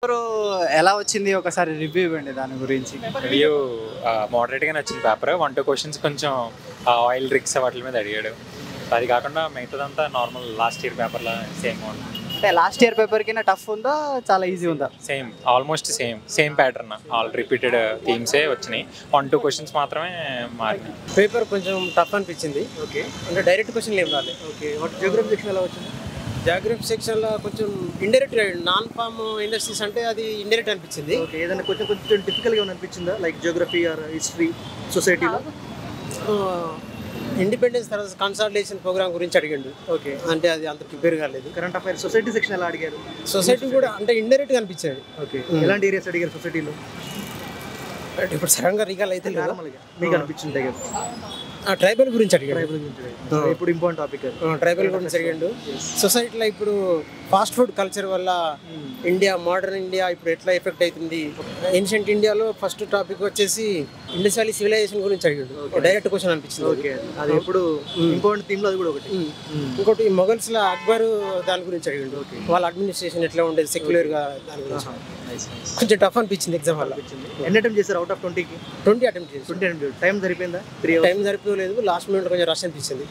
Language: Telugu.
పేపరు ఎలా వచ్చింది? ఒకసారి రివ్యూ ఇవ్వండి దాని గురించి. రివ్యూ మోడరేట్‌గానే వచ్చింది పేపర్. 1, 2 క్వెషన్స్ కొంచెం ఆయిల్ రిగ్స్ వాటి మీద అడిగాడు. అది కాకుండా మిగతాదంతా నార్మల్ లాస్ట్ ఇయర్ పేపర్‌లా సేమ్‌గా ఉంది. అంటే లాస్ట్ ఇయర్ పేపర్ కింద టఫ్ ఉందా? చాలా ఈజీ ఉందా? Same almost same pattern. All repeated థీమ్సే వచ్చినాయి. 1, 2 క్వెషన్స్ మాత్రమే మారినాయి. పేపర్ కొంచెం టఫ్ అనిపించింది. ఓకే. అంటే డైరెక్ట్ క్వశ్చన్లు ఏం రాలేదు. ఓకే. వాట్ జియోగ్రఫీ సెక్షన్ ఎలా వచ్చింది? జాగ్రఫీ సెక్షన్లో కొంచెం ఇండైరెక్ట్ నాన్ ఫార్మ్ ఇండస్ట్రీస్ అంటే అది ఇండైరెక్ట్ అనిపించింది. ఓకే. ఏదైనా కొంచెం డిఫికల్ట్గా అనిపించిందా? లైక్ జియోగ్రఫీ ఆర్ హిస్టరీ సొసైటీలో? ఇండిపెండెన్స్ తర్వాత కన్సల్టేషన్ ప్రోగ్రామ్ గురించి అడిగిండు. ఓకే. అంటే అది అంత ప్రిపేర్ కాలేదు. కరెంట్ అఫైర్స్ సొసైటీ సెక్షన్ ఎలా అడిగారు? సొసైటీ కూడా అంటే ఇండైరెక్ట్గా అనిపించింది. ఓకే. ఎలాంటి ఏరియాస్ అడిగారు సొసైటీలో? అంటే ఇప్పుడు సడన్గా రీకాల్ అయితే లేదు. నార్మల్గా మీకు అనిపించింది కదా? ట్రైబల్ గురించి అడిగాడు. ట్రైబల్ గురించి ఇప్పుడు ఇంపార్టెంట్ టాపిక్ అది. ట్రైబల్ గురించి అడిగాడు. సొసైటీలో ఇప్పుడు ఫాస్ట్ ఫుడ్ కల్చర్ వల్ల ఇండియా మోడర్న్ ఇండియా ఇప్పుడు ఎట్లా ఎఫెక్ట్ అవుతుంది. ఏన్షియంట్ ఇండియాలో ఫస్ట్ టాపిక్ వచ్చేసి ఇండస్ వ్యాలీ సివిలైజేషన్ గురించి అడిగాడు. డైరెక్ట్ క్వశ్చన్ అనిపించింది. ఓకే. అది ఇప్పుడు ఇంపార్టెంట్ థీమ్ లో అది కూడా ఒకటి. ఇంకోటి మొఘల్స్ లో అక్బర్ దాని గురించి అడిగాడు. వాళ్ళ అడ్మినిస్ట్రేషన్ ఎట్లా ఉండేది సెక్యులర్ గా దాని గురించి కొంచెం టఫ్ అనిపించింది ఎగ్జామ్ వల్ల. ఎన్ని అటెంప్ట్ చేశారు అవుట్ ఆఫ్ 20కి? 20 అటెంప్ట్ చేసి 20 అటెంప్ట్. టైం సరిపోయిందా? 3 టైం సరిపోలేదు. లాస్ట్ మినిట్ కొంచెం రష్ అనిపించింది.